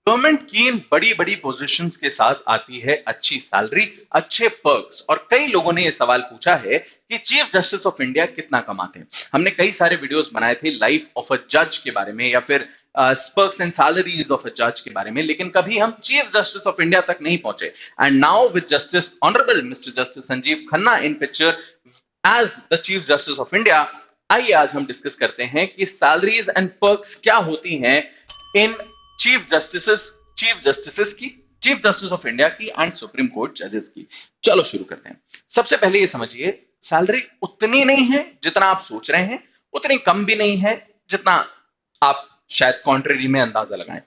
Government की इन बड़ी बड़ी पोजीशंस के साथ आती है अच्छी सैलरी, अच्छे पर्क्स, और कई लोगों ने यह सवाल पूछा है कि चीफ जस्टिस ऑफ इंडिया कितना कमाते हैं। हमने कई सारे वीडियोस बनाए थे लाइफ ऑफ अ जज के बारे में या फिर perks and salaries of a जज के बारे में, लेकिन कभी हम चीफ जस्टिस ऑफ इंडिया तक नहीं पहुंचे। And now with Justice honourable Mister Justice Sanjiv Khanna in picture as the Chief justice of India, आइए आज हम डिस्कस करते हैं कि सैलरीज एंड पर्क्स क्या होती हैं इन चीफ जस्टिस की, चीफ जस्टिस ऑफ इंडिया की एंड सुप्रीम कोर्ट जजेस की। चलो शुरू करते हैं। सबसे पहले ये समझिए, सैलरी उतनी नहीं है जितना आप सोच रहे हैं, उतनी कम भी नहीं है जितना आप शायद कॉन्ट्रेरी में अंदाजा लगाएं।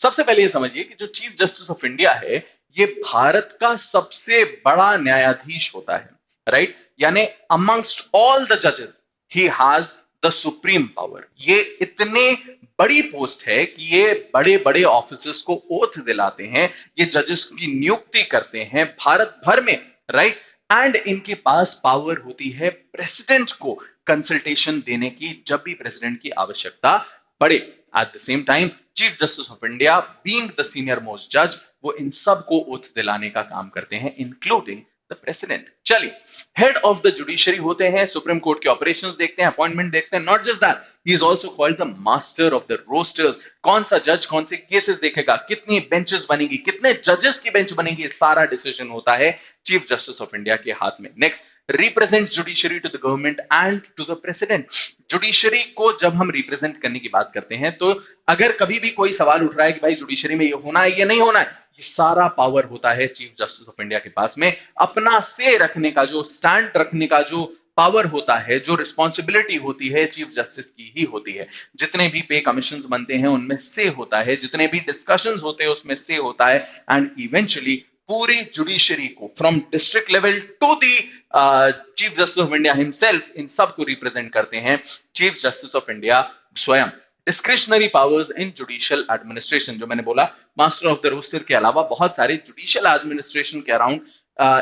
सबसे पहले ये समझिए कि जो चीफ जस्टिस ऑफ इंडिया है, ये भारत का सबसे बड़ा न्यायाधीश होता है, राइट? यानी अमंगस्ट ऑल द जजेस he has the supreme power. ये इतने बड़ी पोस्ट है कि ये बड़े बड़े ऑफिसर्स को ओथ दिलाते हैं, ये जजेस की नियुक्ति करते हैं भारत भर में, राइट? एंड इनके पास पावर होती है प्रेसिडेंट को कंसल्टेशन देने की जब भी प्रेसिडेंट की आवश्यकता पड़े। At the same time chief justice of India being the senior most जज, वो इन सब को ओथ दिलाने का काम करते हैं, इंक्लूडिंग द प्रेसिडेंट। चलिए, हेड ऑफ द जुडिशरी होते हैं, सुप्रीम कोर्ट के ऑपरेशंस देखते हैं, अपॉइंटमेंट देखते हैं। Not just that, he is also called the master of the rosters. कौन सा जज कौन से केसेस देखेगा, कितनी बेंचेस बनेगी, कितने जजेस की बेंच बनेगी, सारा डिसीजन होता है चीफ जस्टिस ऑफ इंडिया के हाथ में। Next, represent judiciary to the government and to the president. Judiciary को जब हम रिप्रेजेंट करने की बात करते हैं, तो अगर कभी भी कोई सवाल उठ रहा है कि भाई जुडिशरी में ये होना है, ये नहीं होना है, ये सारा पावर होता है चीफ जस्टिस ऑफ इंडिया के पास में। अपना से रखने का, जो स्टैंड रखने का जो पावर होता है, जो रिस्पॉन्सिबिलिटी होती है, चीफ जस्टिस की ही होती है। जितने भी पे कमीशंस बनते हैं उनमें से होता है, जितने भी डिस्कशंस होते हैं उसमें से होता है, एंड इवेंचुअली पूरी जुडिशरी को from district level to the chief justice of India himself, इन सब को रिप्रेजेंट करते हैं चीफ जस्टिस ऑफ इंडिया स्वयं। Discretionary powers in judicial administration, जो मैंने बोला मास्टर ऑफ द रोस्टर के अलावा बहुत सारे जुडिशियल एडमिनिस्ट्रेशन के अराउंड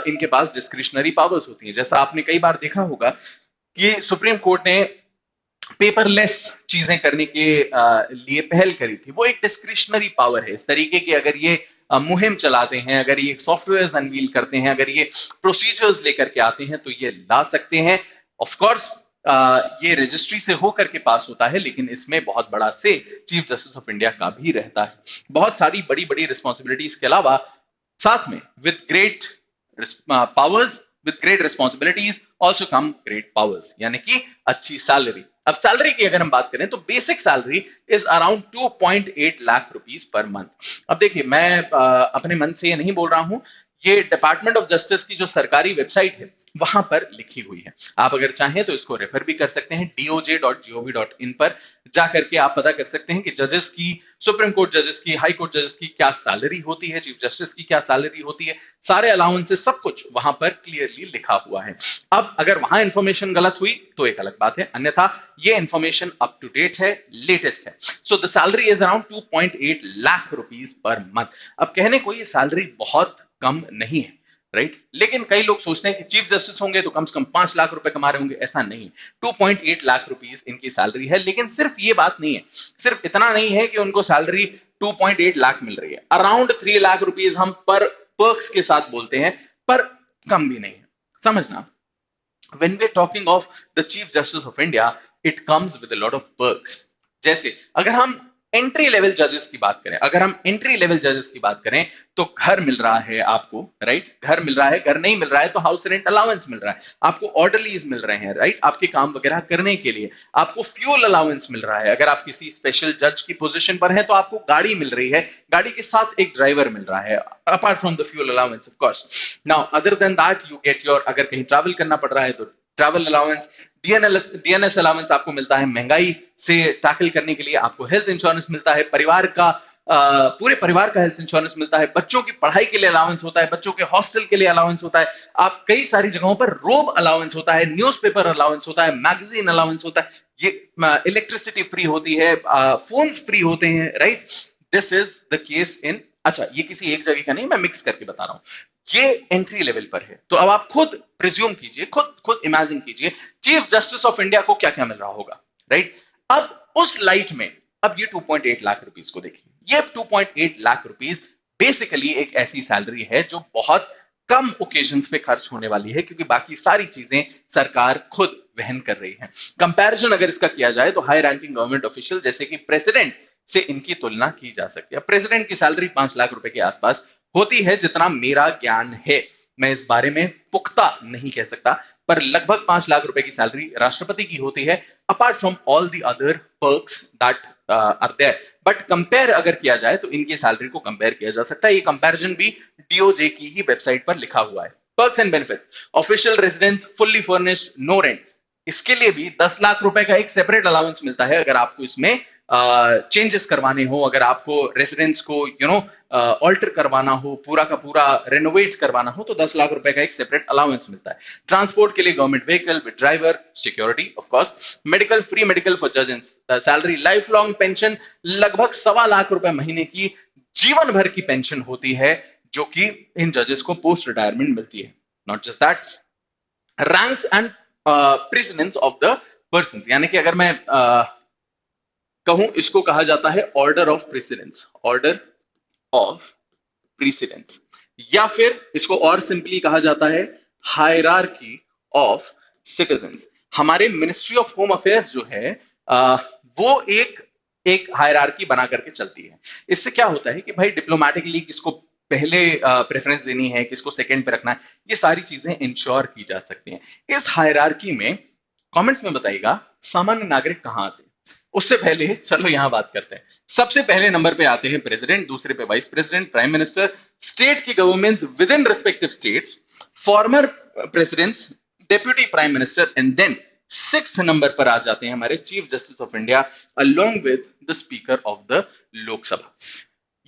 इनके पास डिस्क्रिशनरी पावर्स होती हैं। जैसा आपने कई बार देखा होगा कि सुप्रीम कोर्ट ने पेपरलेस चीजें करने के लिए पहल करी थी, वो एक डिस्क्रिशनरी पावर है। इस तरीके की अगर ये मुहिम चलाते हैं, अगर ये सॉफ्टवेयर अनवील करते हैं, अगर ये प्रोसीजर्स लेकर के आते हैं, तो ये ला सकते हैं। ऑफ कोर्स ये रजिस्ट्री से होकर के पास होता है, लेकिन इसमें बहुत बड़ा से चीफ जस्टिस ऑफ इंडिया का भी रहता है। बहुत सारी बड़ी बड़ी रिस्पॉन्सिबिलिटीज के अलावा साथ में with great powers, with great responsibilities also come great powers, यानी कि अच्छी सैलरी। अब सैलरी की अगर हम बात करें तो basic salary is around 2.8 lakh rupees per month. अब देखिए, मैं अपने मन से ये नहीं बोल रहा हूं, ये डिपार्टमेंट ऑफ जस्टिस की जो सरकारी वेबसाइट है वहां पर लिखी हुई है। आप अगर चाहें तो इसको रेफर भी कर सकते हैं, doj.gov.in पर जाकर के आप पता कर सकते हैं कि जजेस की, सुप्रीम कोर्ट जजेस की, हाई कोर्ट जजेस की क्या सैलरी होती है, चीफ जस्टिस की क्या सैलरी होती है, सारे अलाउंसेस सब कुछ वहां पर क्लियरली लिखा हुआ है। अब अगर वहां इंफॉर्मेशन गलत हुई तो एक अलग बात है, अन्यथा ये इंफॉर्मेशन अप टू डेट है, लेटेस्ट है। So the salary is around 2.8 lakh rupees per month. अब कहने को ये सैलरी बहुत कम नहीं है, राइट? लेकिन कई लोग सोचते हैं कि चीफ जस्टिस होंगे तो कम से कम 5 लाख रुपए कमा रहे होंगे, ऐसा नहीं। 2.8 लाख रुपीस इनकी सैलरी है, लेकिन सिर्फ ये बात नहीं है, सिर्फ इतना नहीं है कि उनको सैलरी 2.8 लाख मिल रही है। अराउंड 3 लाख रुपीस हम पर पर्क्स के साथ बोलते हैं, पर कम भी नहीं है। समझना, when we're talking of the chief justice of India, it comes with a lot of perks। जैसे अगर हम एंट्री लेवल जजेस की बात करें, तो घर मिल रहा है आपको, राइट? घर मिल रहा है, घर नहीं मिल रहा है तो हाउस रेंट अलाउंस मिल रहा है आपको, ऑर्डरलीज मिल रहे हैं, राइट? आपके काम वगैरह करने के लिए आपको फ्यूल अलाउंस मिल रहा है। अगर आप किसी स्पेशल जज की पोजीशन पर हैं तो आपको गाड़ी मिल रही है, गाड़ी के साथ एक ड्राइवर मिल रहा है, apart from the fuel allowance of course. Now other than that you get your, अगर कहीं ट्रैवल करना पड़ रहा है तो ट्रैवल अलाउंस, डीएनएस अलाउंस आपको मिलता है, महंगाई से टैकल करने के लिए आपको हेल्थ इंश्योरेंस मिलता है, परिवार का पूरे परिवार का हेल्थ इंश्योरेंस मिलता है, बच्चों की पढ़ाई के लिए अलाउंस होता है, बच्चों के हॉस्टल के लिए अलाउंस होता है, आप कई सारी जगहों पर रोब अलाउंस होता है, न्यूज़पेपर अलाउंस होता है, मैगजीन अलाउंस होता है, ये इलेक्ट्रिसिटी फ्री होती है, फोन्स फ्री होते हैं, right? This is the case in, अच्छा ये किसी एक जगह का नहीं, मैं मिक्स करके बता रहा हूं, ये एंट्री लेवल पर है। तो अब आप खुद प्रिज्यूम कीजिए, खुद इमेजिन कीजिए चीफ जस्टिस ऑफ इंडिया को क्या क्या मिल रहा होगा, राइट? अब उस लाइट में अब ये 2.8 लाख रुपीस को देखिए, ये 2.8 लाख रुपीस बेसिकली एक ऐसी सैलरी है जो बहुत कम ओकेजन्स पे खर्च होने वाली है, क्योंकि बाकी सारी चीजें सरकार खुद वहन कर रही है। कंपैरिजन अगर इसका किया जाए तो हाई रैंकिंग गवर्नमेंट ऑफिशियल जैसे कि प्रेसिडेंट से इनकी तुलना की जा सकती है। प्रेसिडेंट की सैलरी 5 लाख रुपए के आसपास होती है, जितना मेरा ज्ञान है। मैं इस बारे में पुख्ता नहीं कह सकता, पर लगभग 5 लाख रुपए की सैलरी राष्ट्रपति की होती है, apart from all the other perks that are there. But compare अगर किया जाए तो इनकी सैलरी को कंपेयर किया जा सकता है। ये कंपैरिजन भी डीओजे की ही वेबसाइट पर लिखा हुआ है। Perks and benefits, official residence fully furnished, no rent, इसके लिए भी 10 लाख रुपए का एक सेपरेट अलाउंस मिलता है। अगर आपको इसमें चेंजेस करवाने हो, अगर आपको रेसिडेंस को ऑल्टर करवाना हो, पूरा का पूरा रेनोवेट करवाना हो, तो 10 लाख रुपए का एक सेपरेट अलाउंस मिलता है। ट्रांसपोर्ट के लिए government vehicle with driver, security of course, medical, free medical for जजेस, सैलरी, लाइफ लॉन्ग पेंशन, लगभग 1.25 लाख महीने की जीवन भर की पेंशन होती है, जो कि इन जजेस को पोस्ट रिटायरमेंट मिलती है। Not just that, ranks and precedence of the person, यानी कि अगर मैं कहूं, इसको कहा जाता है order of precedence, order of precedence, या फिर इसको और सिंपली कहा जाता है हायरार्की ऑफ सिटीजन्स। हमारे मिनिस्ट्री ऑफ होम अफेयर्स जो है वो एक हायरार्की बना करके चलती है। इससे क्या होता है कि भाई डिप्लोमेटिकली किसको पहले प्रेफरेंस देनी है, किसको सेकंड पे रखना है, ये सारी चीजें इंश्योर की जा सकती हैं। इस हायरार्की में कमेंट्स में बताइएगा सामान्य नागरिक कहां आते हैं। उससे पहले चलो यहां बात करते हैं। सबसे पहले नंबर पे आते हैं प्रेसिडेंट, दूसरे पे vice president, prime minister, state की governments with in respective states, former presidents, deputy prime minister, and then 6th number पर आ जाते हैं हमारे chief justice of India along with the speaker of the Lok Sabha.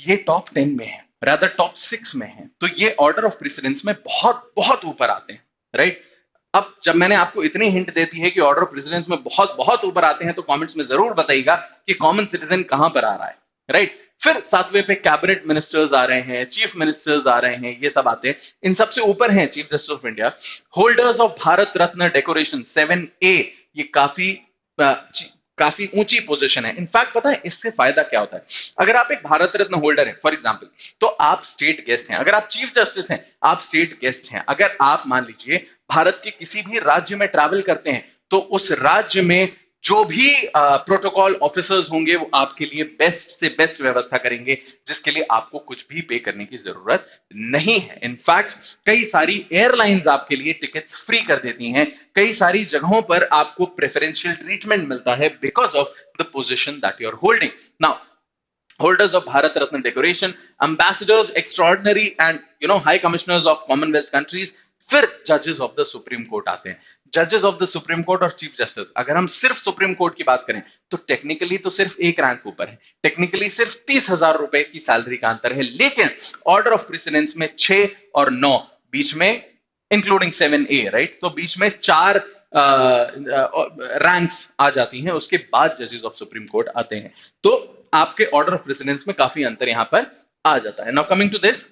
ये टॉप 10 में है, रादर टॉप 6 में है, तो ये ऑर्डर ऑफ प्रेसिडेंस में बहुत बहुत ऊपर आते हैं, राइट। अब जब मैंने आपको इतनी हिंट देती है कि ऑर्डर ऑफ प्रेसिडेंस में बहुत बहुत ऊपर आते हैं, तो कमेंट्स में जरूर बताइएगा कि कॉमन सिटीजन कहां पर आ रहा है, राइट। फिर 7वें पे कैबिनेट मिनिस्टर्स आ रहे हैं, चीफ मिनिस्टर्स आ रहे हैं, ये सब आते हैं। इन सबसे ऊपर हैं chief justice of India, holders of Bharat Ratna decoration 7A, ये काफी ऊंची पोजीशन है। इनफैक्ट पता है इससे फायदा क्या होता है, अगर आप एक भारत रत्न होल्डर हैं फॉर एग्जांपल, तो आप स्टेट गेस्ट हैं। अगर आप चीफ जस्टिस हैं, आप स्टेट गेस्ट हैं। अगर आप मान लीजिए भारत के किसी भी राज्य में ट्रैवल करते हैं, तो उस राज्य में जो भी प्रोटोकॉल ऑफिसर्स होंगे वो आपके लिए बेस्ट से बेस्ट व्यवस्था करेंगे, जिसके लिए आपको कुछ भी पे करने की जरूरत नहीं है। इनफैक्ट कई सारी एयरलाइंस आपके लिए टिकट्स फ्री कर देती हैं, कई सारी जगहों पर आपको प्रेफरेंशियल ट्रीटमेंट मिलता है because of the position that you are holding. Now holders of Bharat Ratna decoration, ambassadors, extraordinary and high commissioners of Commonwealth countries, फिर जजेस ऑफ द सुप्रीम कोर्ट आते हैं। जजेस ऑफ द सुप्रीम कोर्ट और chief justice, अगर हम सिर्फ supreme court की बात करें तो टेक्निकली तो सिर्फ एक रैंक ऊपर है, टेक्निकली सिर्फ 30,000 रुपए की सैलरी का अंतर है, लेकिन ऑर्डर ऑफ प्रेसिडेंस में 6 और 9 बीच में, इंक्लूडिंग 7A, राइट, तो बीच में 4 रैंक्स आ जाती हैं, उसके बाद जजेस ऑफ सुप्रीम कोर्ट आते हैं। तो आपके ऑर्डर ऑफ प्रेसिडेंस में काफी अंतर यहां पर आ जाता है। नाउ कमिंग टू दिस,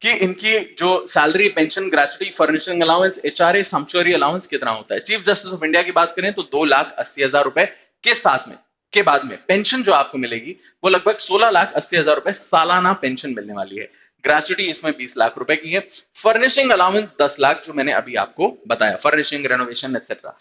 कि इनकी जो salary, pension, gratuity, furnishing allowance, HRA, sanctuary allowance कितना होता है। चीफ जस्टिस ऑफ इंडिया की बात करें तो 2,80,000 रुपए के साथ में, के बाद में पेंशन जो आपको मिलेगी वो लगभग 16,80,000 रुपए सालाना पेंशन मिलने वाली है। ग्रेचुटी इसमें 20 लाख रुपए की है। फर्निशिंग अलाउंस 10 लाख, जो मैंने अभी आपको बताया, फर्निशिंग, रेनोवेशन एटसेट्रा।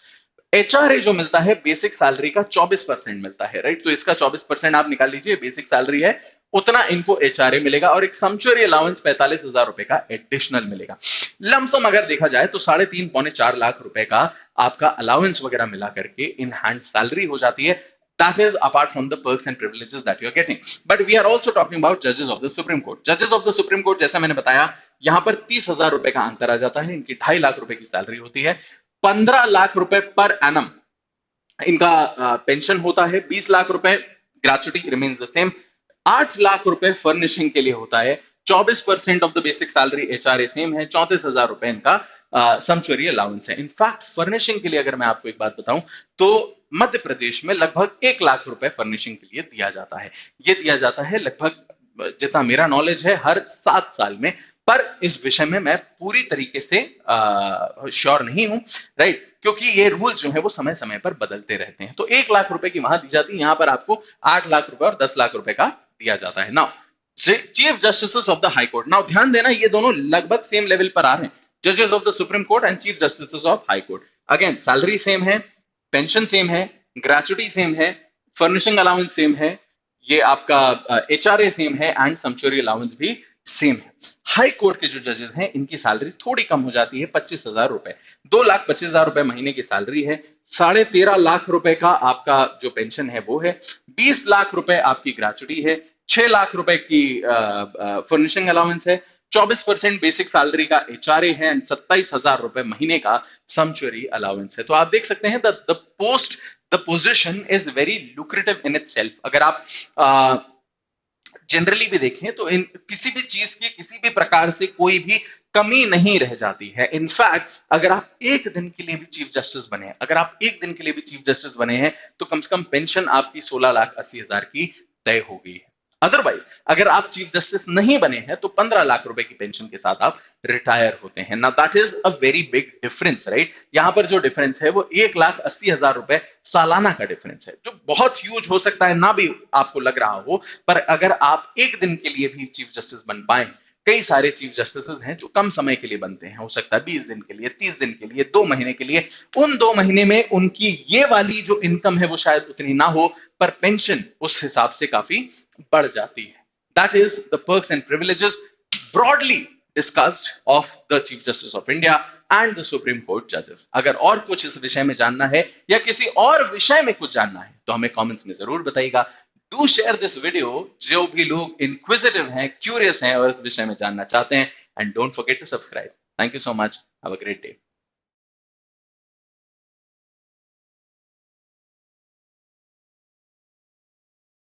एचआरए जो मिलता है बेसिक सैलरी का 24% मिलता है, राइट, तो इसका 24% आप निकाल लीजिए, बेसिक सैलरी है उतना इनको एचआरए मिलेगा, और एक सैंक्चुअरी अलाउंस 45,000 रुपए का एडिशनल मिलेगा। लमसम अगर देखा जाए तो 3.5 पौने 4 लाख रुपए का आपका अलाउंस वगैरह मिला करके इन हैंड सैलरी हो जाती है। That is apart from the perks and privileges that you are getting. But we are also talking about judges of the Supreme Court. Judges of the Supreme Court, जैसा मैंने बताया, यहां पर 30,000 रुपए का अंतर आ जाता है। इनकी 2.5 लाख रुपए की सैलरी होती है, 15 लाख रुपए पर एनम इनका पेंशन होता है, 20 लाख रुपए gratuity remains the same, 8 lakh रुपए फर्निशिंग के लिए होता है, 24% of the basic salary HRA same है, 34,000 रुपए इनका सैंक्चुअरी अलाउंस है। इनफैक्ट फर्निशिंग के लिए अगर मैं आपको एक बात बताऊं तो मध्य प्रदेश में लगभग 1 लाख रुपए फर्निशिंग के लिए दिया जाता है। ये दिया जाता है लगभग, जितना मेरा नॉलेज है, हर 7 साल में, पर इस विषय में मैं पूरी तरीके से श्योर नहीं हूं, राइट, क्योंकि ये रूल जो है वो समय समय पर बदलते रहते हैं। तो 1 लाख रुपए की वहां दी जाती है, यहां पर आपको 8 लाख रुपए और 10 लाख रुपए का दिया जाता है। Now chief justice of the high court, now ध्यान देना ये दोनों लगभग सेम लेवल पर आ रहे हैं, जजेस of the supreme court and chief justice of high court. Again salary same है, पेंशन सेम है, ग्रेचुटी सेम है, फर्निशिंग अलाउंस सेम है, ये आपका एचआरए सेम है एंड सैंक्चुअरी अलाउंस भी सेम है। हाई कोर्ट के जो जजेस हैं इनकी सैलरी थोड़ी कम हो जाती है, 25,000 रुपए, 2,25,000 रुपए महीने की सैलरी है, 13.5 लाख रुपए का आपका जो पेंशन है वो है, 20 लाख रुपए आपकी ग्रेचुटी है, 6 लाख रुपए की फर्निशिंग अलाउंस है, 24% बेसिक सैलरी का एचआरए है एंड 27,000 रुपए महीने का सैंक्चुअरी अलाउंस है। तो आप देख सकते हैं the position is very lucrative in itself. अगर आप जनरली भी देखें तो इन किसी भी चीज की किसी भी प्रकार से कोई भी कमी नहीं रह जाती है। इनफैक्ट अगर आप एक दिन के लिए भी चीफ जस्टिस बने हैं, अगर आप एक दिन के लिए भी चीफ जस्टिस बने हैं तो कम से कम पेंशन आपकी 16,80,000 की तय हो गई है। अदरवाइज अगर आप चीफ जस्टिस नहीं बने हैं तो 15 लाख रुपए की पेंशन के साथ आप रिटायर होते हैं। Now that is a very big difference, right. यहां पर जो डिफरेंस है वो 1,80,000 रुपए सालाना का डिफरेंस है, जो बहुत ह्यूज हो सकता है ना भी आपको लग रहा हो, पर अगर आप एक दिन के लिए भी चीफ जस्टिस बन पाए, कई सारे चीफ जस्टिस हैं जो कम समय के लिए बनते हैं, हो सकता है 20 दिन के लिए, 30 दिन के लिए, 2 महीने के लिए, उन 2 महीने में उनकी ये वाली जो इनकम है वो शायद उतनी ना हो, पर पेंशन उस हिसाब से काफी बढ़ जाती है। That is the perks and privileges broadly discussed of the Chief justice of India and the supreme court जजेस। अगर और कुछ इस विषय में जानना है या किसी और विषय में कुछ जानना है तो हमें कमेंट्स में जरूर बताइएगा। डू शेयर दिस वीडियो, जो भी लोग इंक्विजिटिव हैं, क्यूरियस हैं और इस विषय में जानना चाहते हैं, and don't forget to subscribe. Thank you so much, have a great day.